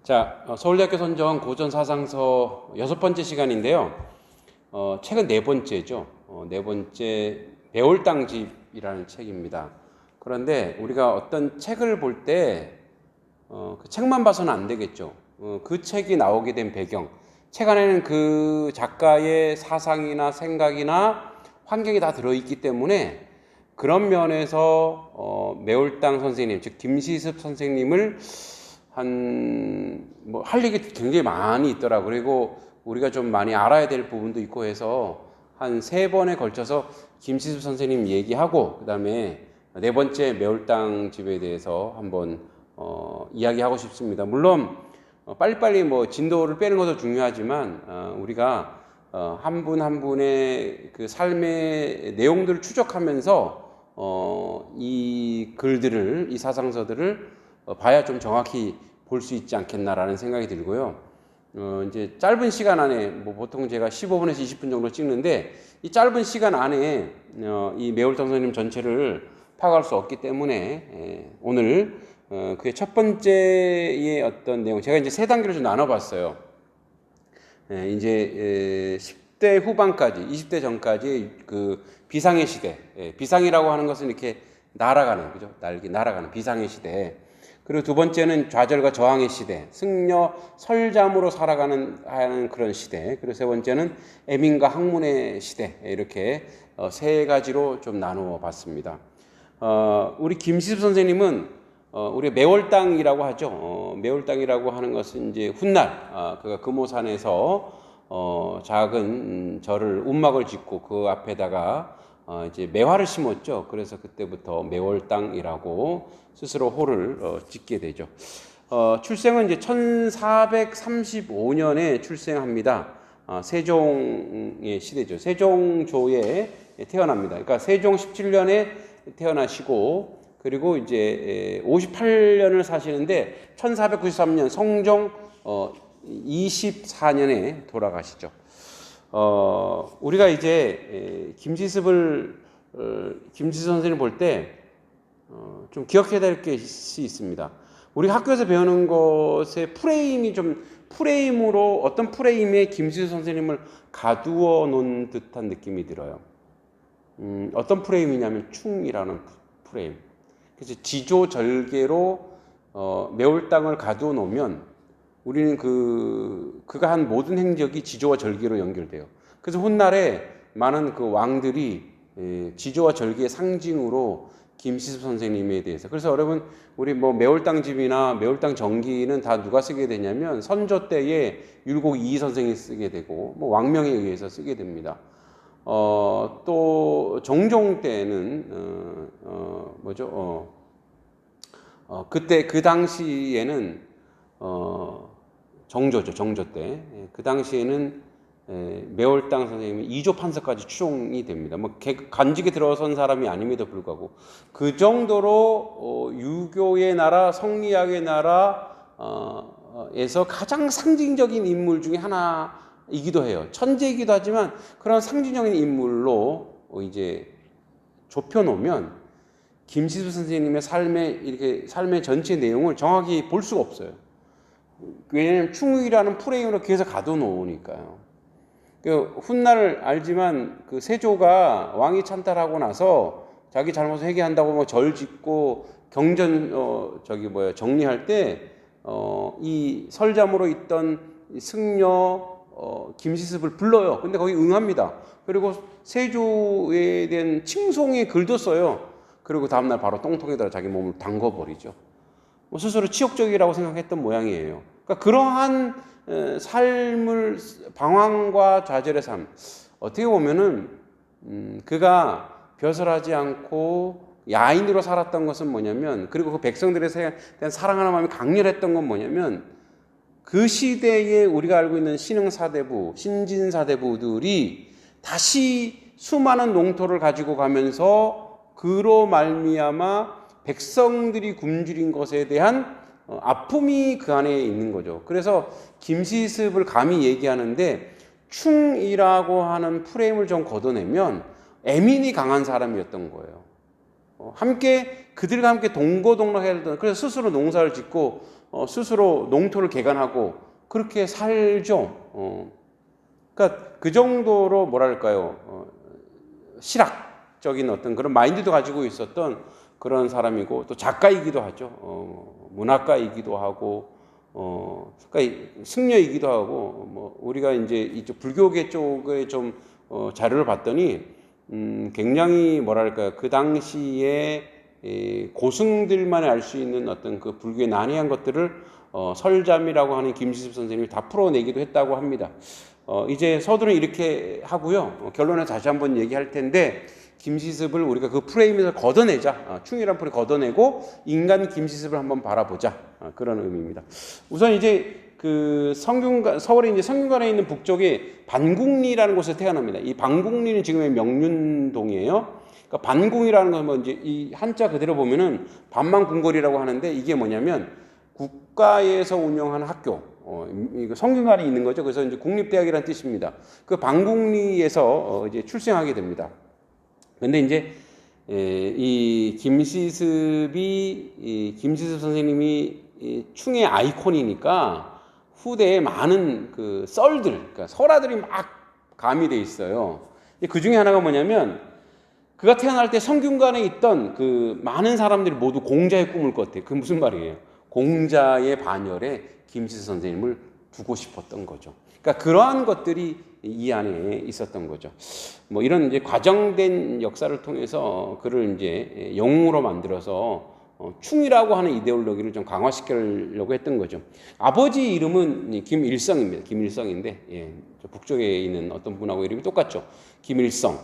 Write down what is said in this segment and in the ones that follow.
서울대학교 선정 고전사상서 6번째 시간인데요. 책은 4번째죠. 4번째 매월당집이라는 책입니다. 그런데 우리가 어떤 책을 볼 때 그 책만 봐서는 안 되겠죠. 그 책이 나오게 된 배경, 책 안에는 그 작가의 사상이나 생각이나 환경이 다 들어있기 때문에 그런 면에서 매월당 선생님, 즉 김시습 선생님을 할 얘기 굉장히 많이 있더라고요. 그리고 우리가 좀 많이 알아야 될 부분도 있고 해서 한 3번에 걸쳐서 김시습 선생님 얘기하고 그 다음에 4번째 매월당 집에 대해서 한번 이야기하고 싶습니다. 물론 빨리빨리 진도를 빼는 것도 중요하지만 우리가 한 분 한 분의 그 삶의 내용들을 추적하면서 이 글들을, 이 사상서들을 봐야 좀 정확히 볼 수 있지 않겠나라는 생각이 들고요. 이제 짧은 시간 안에 보통 제가 15분에서 20분 정도 찍는데 이 짧은 시간 안에 이 매월당 선생님 전체를 파악할 수 없기 때문에 오늘 그의 첫 번째의 어떤 내용, 제가 이제 3단계로 좀 나눠봤어요. 이제 10대 후반까지, 20대 전까지 그 비상의 시대, 비상이라고 하는 것은 이렇게 날아가는, 그죠? 날아가는 비상의 시대. 그리고 두 번째는 좌절과 저항의 시대, 승려 설잠으로 살아가는 그런 시대. 그리고 세 번째는 애민과 학문의 시대. 이렇게 3가지로 좀 나누어 봤습니다. 우리 김시습 선생님은 우리 매월당이라고 하죠. 매월당이라고 하는 것은 이제 훗날 그가 금오산에서 작은 절을 운막을 짓고 그 앞에다가 이제 매화를 심었죠. 그래서 그때부터 매월당이라고 스스로 호를 짓게 되죠. 출생은 이제 1435년에 출생합니다. 세종의 시대죠. 세종조에 태어납니다. 그러니까 세종 17년에 태어나시고 그리고 이제 58년을 사시는데 1493년 성종 24년에 돌아가시죠. 우리가 이제 김시습 선생님을 볼 때 좀 기억해야 될 것이 있습니다. 우리 학교에서 배우는 것의 프레임으로 어떤 프레임에 김시습 선생님을 가두어 놓은 듯한 느낌이 들어요. 어떤 프레임이냐면 충이라는 프레임. 그래서 지조절개로 매월당을 가두어 놓으면 우리는 그가 한 모든 행적이 지조와 절개로 연결돼요. 그래서 훗날에 많은 그 왕들이 지조와 절개의 상징으로 김시습 선생님에 대해서, 그래서 여러분 우리 매월당집이나 매월당 정기는 다 누가 쓰게 되냐면 선조 때에 율곡 이이 선생이 쓰게 되고 왕명에 의해서 쓰게 됩니다. 또 정종 때는 그때 그 당시에는 정조 때 그 당시에는 매월당 선생님이 2조 판서까지 추종이 됩니다. 간직에 들어선 사람이 아님에도 불구하고 그 정도로 유교의 나라, 성리학의 나라에서 가장 상징적인 인물 중에 하나이기도 해요. 천재이기도 하지만 그런 상징적인 인물로 이제 좁혀놓으면 김시습 선생님의 삶의 전체 내용을 정확히 볼 수가 없어요. 왜냐하면 충의라는 프레임으로 계속 가둬놓으니까요. 훗날 알지만 그 세조가 왕이 찬탈하고 나서 자기 잘못을 회개한다고 절 짓고 정리할 때 이 설잠으로 있던 승려 김시습을 불러요. 근데 거기 응합니다. 그리고 세조에 대한 칭송의 글도 써요. 그리고 다음날 바로 똥통에다가 자기 몸을 담궈버리죠. 스스로 치욕적이라고 생각했던 모양이에요. 그러니까 그러한 삶을, 방황과 좌절의 삶, 어떻게 보면은 그가 벼슬하지 않고 야인으로 살았던 것은 뭐냐면, 그리고 그 백성들에 대한 사랑하는 마음이 강렬했던 건 뭐냐면, 그 시대에 우리가 알고 있는 신흥사대부, 신진사대부들이 다시 수많은 농토를 가지고 가면서 그로 말미암아 백성들이 굶주린 것에 대한 아픔이 그 안에 있는 거죠. 그래서 김시습을 감히 얘기하는데 충이라고 하는 프레임을 좀 걷어내면 애민이 강한 사람이었던 거예요. 그들과 함께 동거동락해야 되던, 그래서 스스로 농사를 짓고 스스로 농토를 개간하고 그렇게 살죠. 그러니까 그 정도로 뭐랄까요, 실학적인 어떤 그런 마인드도 가지고 있었던 그런 사람이고, 또 작가이기도 하죠. 문학가이기도 하고, 그러니까 승려이기도 하고, 뭐 우리가 이제 이쪽 불교계 쪽에 좀 자료를 봤더니, 굉장히 뭐랄까요, 그 당시에 고승들만이 알 수 있는 어떤 그 불교의 난해한 것들을 설잠이라고 하는 김시습 선생님이 다 풀어내기도 했다고 합니다. 이제 서두는 이렇게 하고요. 결론에 다시 한번 얘기할 텐데, 김시습을 우리가 그 프레임에서 걷어내자. 충이란 풀을 걷어내고 인간 김시습을 한번 바라보자. 그런 의미입니다. 우선 이제 그 성균관, 서울에 이제 성균관에 있는 북쪽에 반궁리라는 곳에서 태어납니다. 이 반궁리는 지금의 명륜동이에요. 그러니까 반궁이라는 건 뭐 이제 이 한자 그대로 보면은 반만궁궐이라고 하는데, 이게 뭐냐면 국가에서 운영하는 학교, 이거 성균관에 있는 거죠. 그래서 이제 국립대학이라는 뜻입니다. 그 반궁리에서 이제 출생하게 됩니다. 근데 이제 이 김시습 선생님이 충의 아이콘이니까 후대에 많은 그 썰들, 그러니까 설화들이 막 가미돼 있어요. 그 중에 하나가 뭐냐면, 그가 태어날 때 성균관에 있던 그 많은 사람들이 모두 공자의 꿈을 꿨대. 그 무슨 말이에요? 공자의 반열에 김시습 선생님을 두고 싶었던 거죠. 그러니까 그러한 것들이 이 안에 있었던 거죠. 뭐 이런 이제 과정된 역사를 통해서 그를 이제 영웅으로 만들어서 충이라고 하는 이데올로기를 좀 강화시키려고 했던 거죠. 아버지 이름은 김일성입니다. 김일성인데, 예, 북쪽에 있는 어떤 분하고 이름이 똑같죠. 김일성.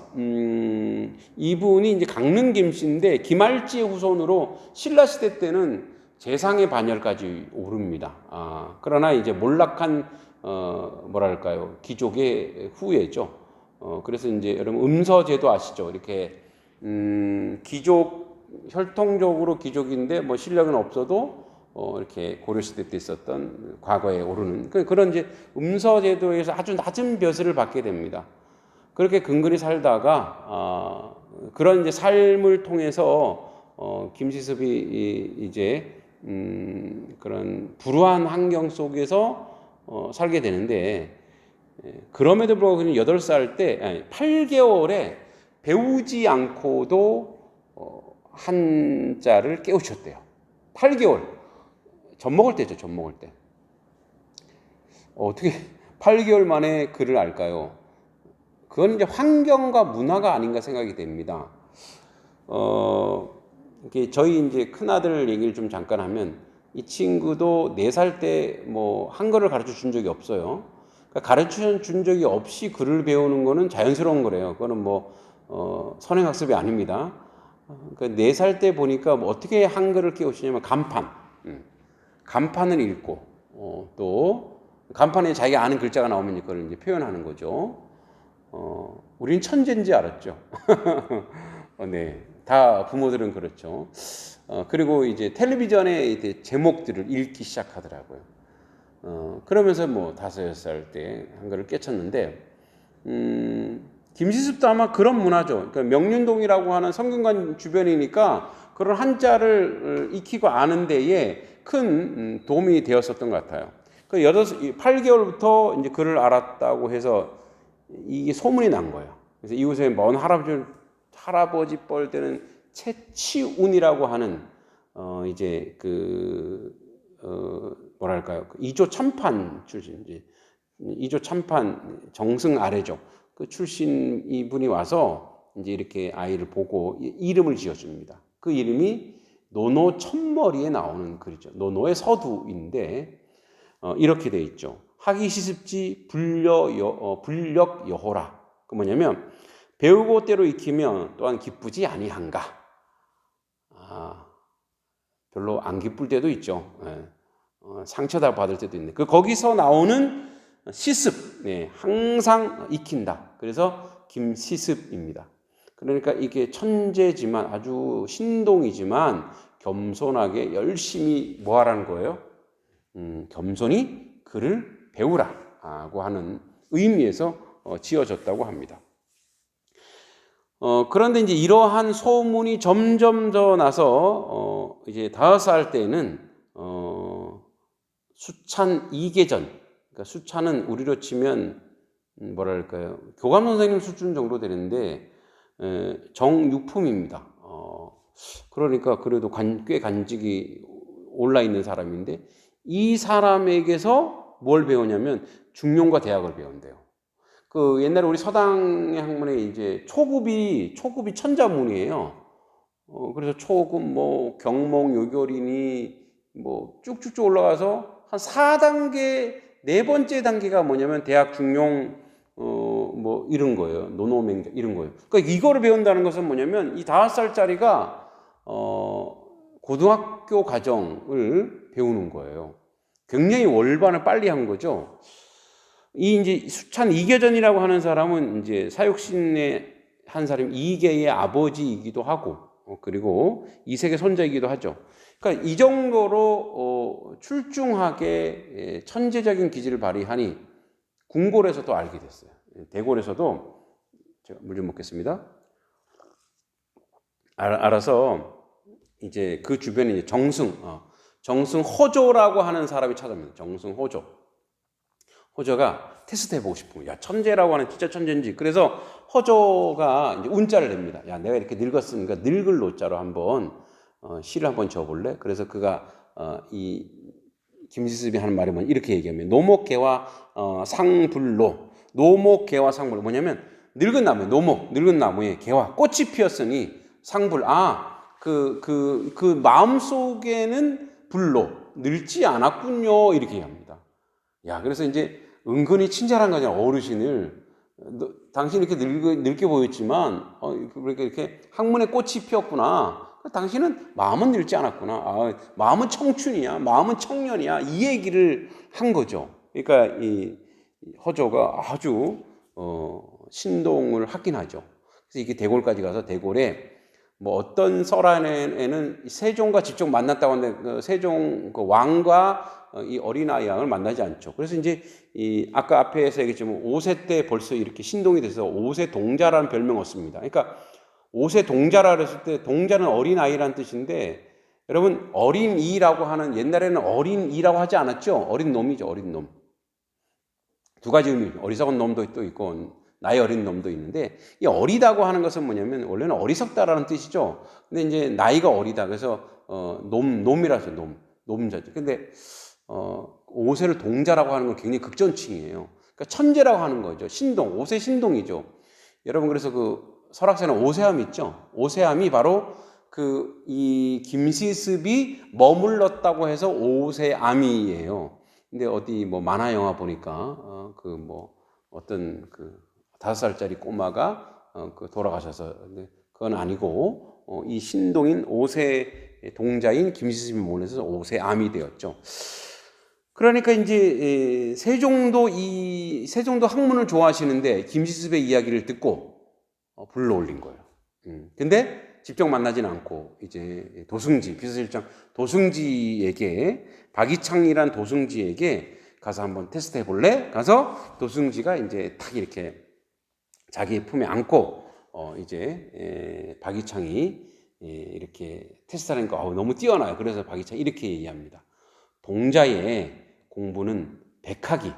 이분이 이제 강릉 김씨인데 김할지의 후손으로 신라 시대 때는 재상의 반열까지 오릅니다. 그러나 이제 몰락한 뭐랄까요, 귀족의 후예죠. 그래서 이제 여러분 음서제도 아시죠? 이렇게 귀족, 혈통적으로 귀족인데 뭐 실력은 없어도 이렇게 고려시대 때 있었던 과거에 오르는 그런 이제 음서제도에서 아주 낮은 벼슬을 받게 됩니다. 그렇게 근근히 살다가 그런 이제 삶을 통해서 김시습이 이제 그런 불우한 환경 속에서 살게 되는데, 그럼에도 불구하고 8살 때, 아니 8개월에 배우지 않고도 한자를 깨우쳤대요. 8개월. 젖 먹을 때죠, 젖 먹을 때. 어떻게 8개월 만에 글을 알까요? 그건 이제 환경과 문화가 아닌가 생각이 됩니다. 저희 이제 큰아들 얘기를 좀 잠깐 하면, 이 친구도 4살 때 뭐 한글을 가르쳐 준 적이 없어요. 그러니까 가르쳐 준 적이 없이 글을 배우는 거는 자연스러운 거래요. 그거는 뭐 선행학습이 아닙니다. 그러니까 4살 때 보니까 뭐 어떻게 한글을 깨우치냐면 간판을 읽고 또 간판에 자기가 아는 글자가 나오면 그걸 이제 표현하는 거죠. 우린 천재인지 알았죠. 네, 다 부모들은 그렇죠. 그리고 이제 텔레비전에 이제 제목들을 읽기 시작하더라고요. 그러면서 뭐 5-6살 때 한글을 깨쳤는데, 김시습도 아마 그런 문화죠. 그러니까 명륜동이라고 하는 성균관 주변이니까 그런 한자를 익히고 아는 데에 큰 도움이 되었었던 것 같아요. 그 8개월부터 이제 글을 알았다고 해서 이게 소문이 난 거예요. 그래서 이웃에 먼 할아버지 뻘 때는 채치운이라고 하는 이제 뭐랄까요, 이조 참판 출신, 이제 이조 참판 정승 아래죠. 그 출신 이분이 와서 이제 이렇게 아이를 보고 이름을 지어줍니다. 그 이름이 노노 첫머리에 나오는 글이죠. 노노의 서두인데 이렇게 돼 있죠. 학이시습지 불력 여호라. 그 뭐냐면, 배우고 때로 익히면 또한 기쁘지 아니한가. 별로 안 기쁠 때도 있죠. 상처다 받을 때도 있는데, 거기서 나오는 시습, 네, 항상 익힌다. 그래서 김시습입니다. 그러니까 이게 천재지만, 아주 신동이지만 겸손하게 열심히 뭐 하라는 거예요? 겸손히 글을 배우라고 하는 의미에서 지어졌다고 합니다. 그런데 이제 이러한 소문이 점점 더 나서 이제 5살 때는 수찬 이계전, 그러니까 수찬은 우리로 치면 뭐랄까요, 교감 선생님 수준 정도 되는데 정육품입니다. 그러니까 그래도 꽤 간직이 올라 있는 사람인데 이 사람에게서 뭘 배우냐면 중용과 대학을 배운대요. 그 옛날에 우리 서당의 학문에 이제 초급이 천자문이에요. 그래서 초급 뭐 경몽 요결이니 뭐 쭉쭉쭉 올라가서 한 4단계 네 번째 단계가 뭐냐면 대학 중용 뭐 이런 거예요. 노노맹 이런 거예요. 그러니까 이거를 배운다는 것은 뭐냐면 이 5살짜리가 고등학교 과정을 배우는 거예요. 굉장히 월반을 빨리 한 거죠. 이 이제 수찬 이계전이라고 하는 사람은 이제 사육신의 한 사람 이계의 아버지이기도 하고 그리고 이색의 손자이기도 하죠. 그러니까 이 정도로 출중하게 천재적인 기질을 발휘하니 궁궐에서도 알게 됐어요. 대궐에서도 제가 물 좀 먹겠습니다. 알아서 이제 그 주변에 이제 정승 호조라고 하는 사람이 찾아옵니다. 정승 호조가 테스트 해보고 싶은 거야. 야, 천재라고 하는 진짜 천재인지. 그래서 호조가 이제 운자를 냅니다. 야, 내가 이렇게 늙었으니까 늙을 노자로 한번 시를 한번 지어볼래? 그래서 그가 이 김지습이 하는 말이 뭐냐 이렇게 얘기하면 노목개와 상불로. 노목개와 상불로 뭐냐면 늙은 나무에 늙은 나무에 개와 꽃이 피었으니 상불. 그 마음 속에는 불로 늙지 않았군요. 이렇게 얘기합니다. 야, 그래서 이제 은근히 친절한 거냐 어르신을. 당신 이렇게 늙게 보였지만 그러니까 이렇게 학문에 꽃이 피었구나. 당신은 마음은 늙지 않았구나. 마음은 청춘이야. 마음은 청년이야. 이 얘기를 한 거죠. 그러니까 이 허조가 아주 신동을 하긴 하죠. 그래서 이게 대궐까지 가서 대궐에 뭐 어떤 설 안에는 세종과 직접 만났다고 하는데 그 세종 그 왕과 이 어린아이 양을 만나지 않죠. 그래서 이제 이 아까 앞에서 얘기했지만 5세 때 벌써 이렇게 신동이 돼서 5세 동자라는 별명을 얻습니다. 그러니까 5세 동자라 그랬을 때 동자는 어린아이라는 뜻인데 여러분 어린이라고 하는 옛날에는 어린이라고 하지 않았죠. 어린 놈이죠. 어린 놈. 두 가지 의미. 어리석은 놈도 또 있고 나이 어린 놈도 있는데 이 어리다고 하는 것은 뭐냐면 원래는 어리석다라는 뜻이죠. 근데 이제 나이가 어리다. 그래서 놈이라서 놈자죠. 근데 5세를 동자라고 하는 건 굉장히 극존칭이에요. 그러니까 천재라고 하는 거죠. 신동, 5세 신동이죠. 여러분 그래서 그 설악산에 오세암 있죠. 오세암이 바로 그 이 김시습이 머물렀다고 해서 오세암이에요. 근데 어디 뭐 만화 영화 보니까 그 뭐 어떤 그 5살짜리 꼬마가 그 돌아가셔서 그건 아니고 이 신동인 5세 동자인 김시습이 머물러서 오세암이 되었죠. 그러니까 이제 세종도 학문을 좋아하시는데 김시습의 이야기를 듣고 불러올린 거예요. 근데 직접 만나지는 않고 이제 비서실장 도승지에게 박이창이란 도승지에게 가서 한번 테스트 해볼래? 가서 도승지가 이제 탁 이렇게 자기 품에 안고 이제 박이창이 이렇게 테스트하는 거 너무 뛰어나요. 그래서 박이창이 이렇게 얘기합니다. 동자의 공부는 백학이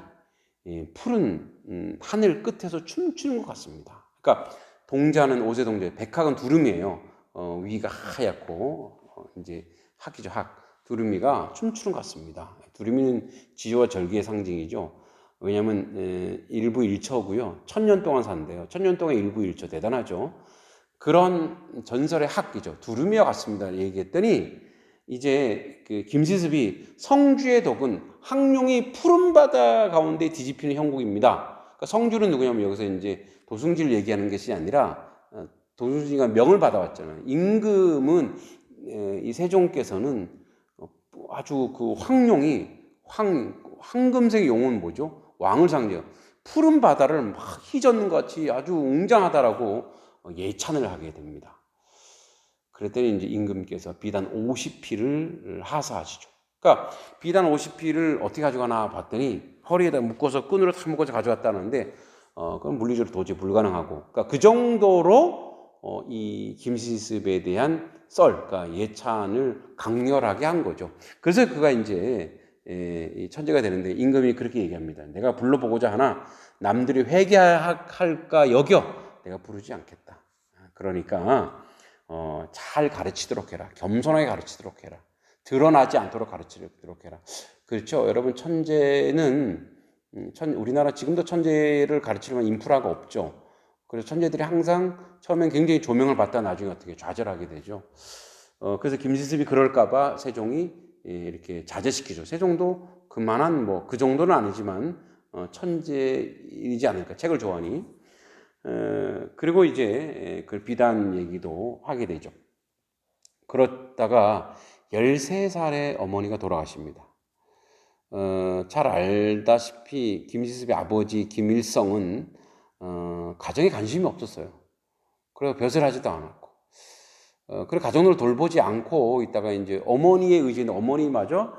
푸른 하늘 끝에서 춤추는 것 같습니다. 그러니까 동자는 5세 동자, 백학은 두루미예요. 위가 하얗고 이제 학이죠, 학. 두루미가 춤추는 것 같습니다. 두루미는 지혜와 절기의 상징이죠. 왜냐하면 일부일처고요. 1000년 동안 산대요. 1000년 동안 일부일처 대단하죠. 그런 전설의 학이죠. 두루미와 같습니다. 얘기했더니 이제 그 김시습이 성주의 덕은 항룡이 푸른 바다 가운데 뒤집히는 형국입니다. 그러니까 성주는 누구냐면 여기서 이제 도승지를 얘기하는 것이 아니라 도승지가 명을 받아왔잖아요. 임금은 이 세종께서는 아주 그 황룡이 황금색 용은 뭐죠? 왕을 상징해요. 푸른 바다를 막 휘젓는 것 같이 아주 웅장하다라고 예찬을 하게 됩니다. 그랬더니 이제 임금께서 비단 50피를 하사하시죠. 그러니까 비단 50피를 어떻게 가져가나 봤더니 허리에다 묶어서 끈으로 탁 묶어서 가져갔다는데 그건 물리적으로 도저히 불가능하고, 그러니까 그 정도로 이 김시습에 대한 그러니까 예찬을 강렬하게 한 거죠. 그래서 그가 이제 이 천재가 되는데 임금이 그렇게 얘기합니다. 내가 불러보고자 하나 남들이 회개할까 여겨 내가 부르지 않겠다. 그러니까 잘 가르치도록 해라. 겸손하게 가르치도록 해라. 드러나지 않도록 가르치도록 해라. 그렇죠. 여러분 천재는 우리나라 지금도 천재를 가르치려면 인프라가 없죠. 그래서 천재들이 항상 처음엔 굉장히 조명을 받다 나중에 어떻게 좌절하게 되죠. 그래서 김시습이 그럴까봐 세종이 이렇게 자제시키죠. 세종도 그만한 뭐 그 정도는 아니지만 천재이지 않을까 책을 좋아하니. 그리고 이제 그 비단 얘기도 하게 되죠. 그러다가 13살에 어머니가 돌아가십니다. 잘 알다시피 김시습의 아버지 김일성은 가정에 관심이 없었어요. 그래서 벼슬 하지도 않았고, 그래 가정을 돌보지 않고 있다가 이제 어머니의 의지는 어머니마저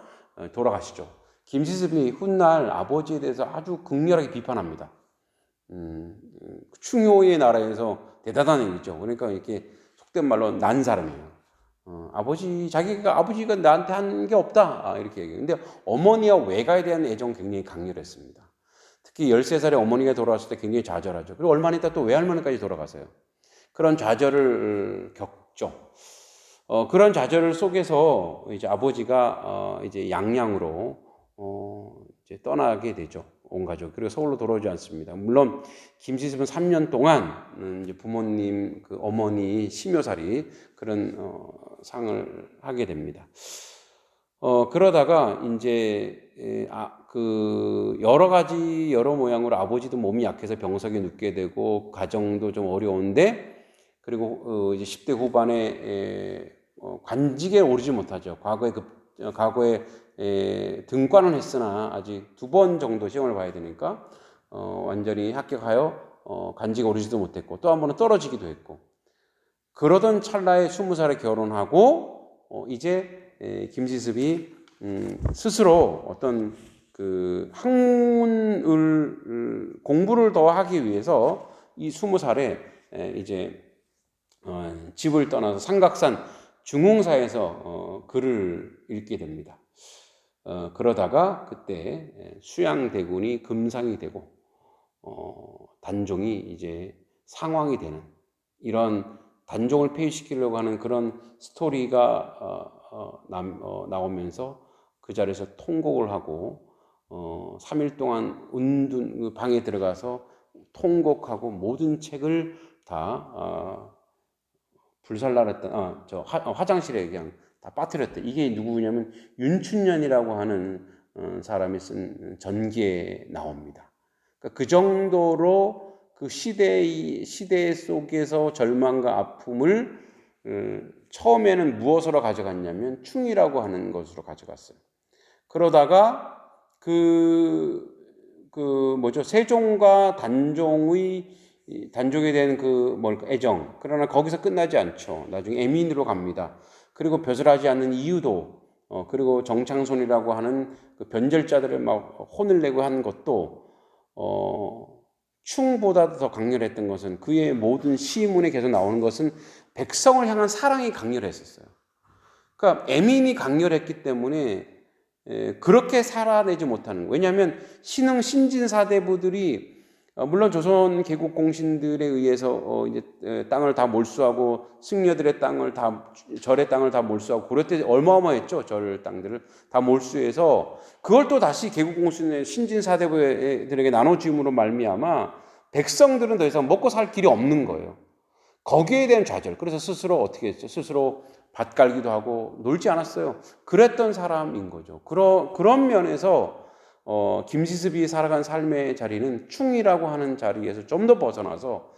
돌아가시죠. 김시습이 훗날 아버지에 대해서 아주 극렬하게 비판합니다. 충효의 나라에서 대단한 일이죠. 그러니까 이렇게 속된 말로 난 사람이에요. 아버지가 나한테 한 게 없다. 이렇게 얘기해요. 근데 어머니와 외가에 대한 애정은 굉장히 강렬했습니다. 특히 13살에 어머니가 돌아왔을 때 굉장히 좌절하죠. 그리고 얼마 있다 또 외할머니까지 돌아가세요. 그런 좌절을 겪죠. 그런 좌절 속에서 이제 아버지가 이제 양양으로 이제 떠나게 되죠. 온 가족. 그리고 서울로 돌아오지 않습니다. 물론 김시습은 3년 동안 이제 부모님 그 어머니 심여살이 그런 상을 하게 됩니다. 그러다가 이제 그 여러 가지 여러 모양으로 아버지도 몸이 약해서 병석에 눕게 되고 가정도 좀 어려운데 그리고 이제 10대 후반에 관직에 오르지 못하죠. 과거에 등관은 했으나 아직 2번 정도 시험을 봐야 되니까 완전히 합격하여 관직에 오르지도 못했고 또 한 번은 떨어지기도 했고 그러던 찰나에 20살에 결혼하고 이제 김시습이 스스로 어떤 그 학문을 공부를 더 하기 위해서 이 20살에 이제 집을 떠나서 삼각산 중흥사에서 글을 읽게 됩니다. 그러다가 그때 수양대군이 금상이 되고 단종이 이제 상왕이 되는 이런 단종을 폐위시키려고 하는 그런 스토리가 나오면서 그 자리에서 통곡을 하고 3일 동안 방에 들어가서 통곡하고 모든 책을 다 불살라했던 화장실에 그냥 다 빠뜨렸대. 이게 누구냐면 윤춘년이라고 하는 사람이 쓴 전기에 나옵니다. 그러니까 그 정도로 그 시대 속에서 절망과 아픔을 처음에는 무엇으로 가져갔냐면 충이라고 하는 것으로 가져갔어요. 그러다가 세종과 단종에 대한 애정. 그러나 거기서 끝나지 않죠. 나중에 애민으로 갑니다. 그리고 벼슬하지 않는 이유도, 그리고 정창손이라고 하는 그 변절자들을 막 혼을 내고 한 것도, 충보다 더 강렬했던 것은 그의 모든 시문에 계속 나오는 것은 백성을 향한 사랑이 강렬했었어요. 그러니까 애민이 강렬했기 때문에 그렇게 살아내지 못하는 거예요. 왜냐하면 신흥신진사대부들이 물론 조선 개국 공신들에 의해서 이제 땅을 다 몰수하고 승려들의 땅을 절의 땅을 다 몰수하고 고려 때 어마어마했죠. 절 땅들을 다 몰수해서 그걸 또 다시 개국 공신의 신진사대부들에게 나눠줌으로 말미암아 백성들은 더 이상 먹고 살 길이 없는 거예요. 거기에 대한 좌절. 그래서 스스로 어떻게 했죠? 스스로 밭 갈기도 하고 놀지 않았어요. 그랬던 사람인 거죠. 그런 면에서 김시습이 살아간 삶의 자리는 충이라고 하는 자리에서 좀 더 벗어나서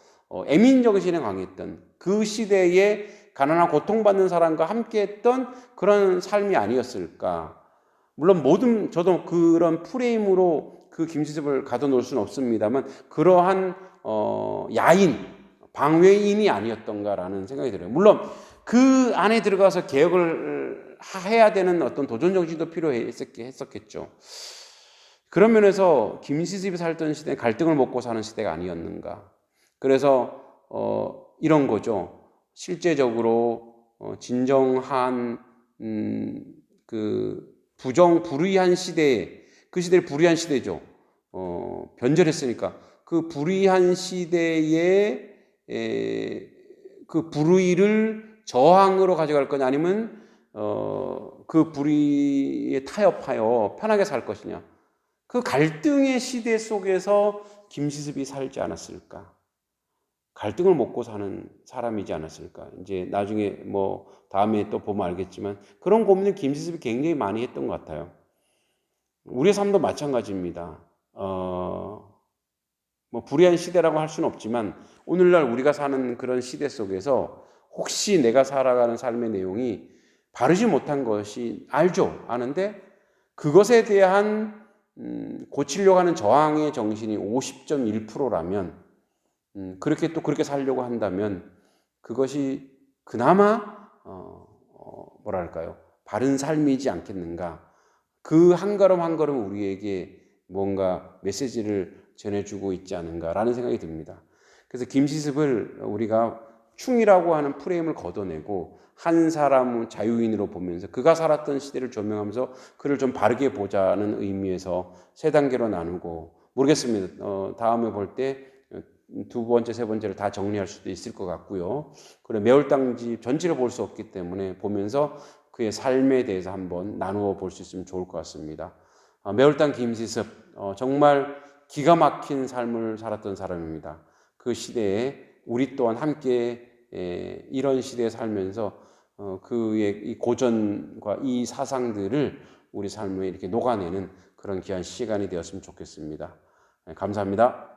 애민정신에 강했던 그 시대에 가난한 고통받는 사람과 함께했던 그런 삶이 아니었을까. 물론 저도 그런 프레임으로 그 김시습을 가둬놓을 수는 없습니다만 그러한 방외인이 아니었던가라는 생각이 들어요. 물론 그 안에 들어가서 개혁을 해야 되는 어떤 도전정신도 필요했었겠죠. 그런 면에서 김시습이 살던 시대는 갈등을 먹고 사는 시대가 아니었는가. 그래서 이런 거죠. 실제적으로 진정한 그 불의한 시대에, 그 시대를 불의한 시대죠. 변절했으니까 그 불의한 시대에 그 불의를 저항으로 가져갈 거냐, 아니면 그 불의에 타협하여 편하게 살 것이냐. 그 갈등의 시대 속에서 김시습이 살지 않았을까? 갈등을 먹고 사는 사람이지 않았을까? 이제 나중에 뭐 다음에 또 보면 알겠지만 그런 고민을 김시습이 굉장히 많이 했던 것 같아요. 우리의 삶도 마찬가지입니다. 뭐 불의한 시대라고 할 수는 없지만 오늘날 우리가 사는 그런 시대 속에서 혹시 내가 살아가는 삶의 내용이 바르지 못한 것이 알죠. 아는데 그것에 대한 고치려고 하는 저항의 정신이 50.1%라면 그렇게 살려고 한다면 그것이 그나마 뭐랄까요, 바른 삶이지 않겠는가. 그 한 걸음 한 걸음 우리에게 뭔가 메시지를 전해주고 있지 않은가라는 생각이 듭니다. 그래서 김시습을 우리가 충이라고 하는 프레임을 걷어내고 한 사람 자유인으로 보면서 그가 살았던 시대를 조명하면서 그를 좀 바르게 보자는 의미에서 세 단계로 나누고, 모르겠습니다. 다음에 볼 때 두 번째, 세 번째를 다 정리할 수도 있을 것 같고요. 그리고 매월당집 전체를 볼 수 없기 때문에 보면서 그의 삶에 대해서 한번 나누어 볼 수 있으면 좋을 것 같습니다. 매월당 김시습, 정말 기가 막힌 삶을 살았던 사람입니다. 그 시대에 우리 또한 함께 이런 시대에 살면서 그의 이 고전과 이 사상들을 우리 삶에 이렇게 녹아내는 그런 귀한 시간이 되었으면 좋겠습니다. 감사합니다.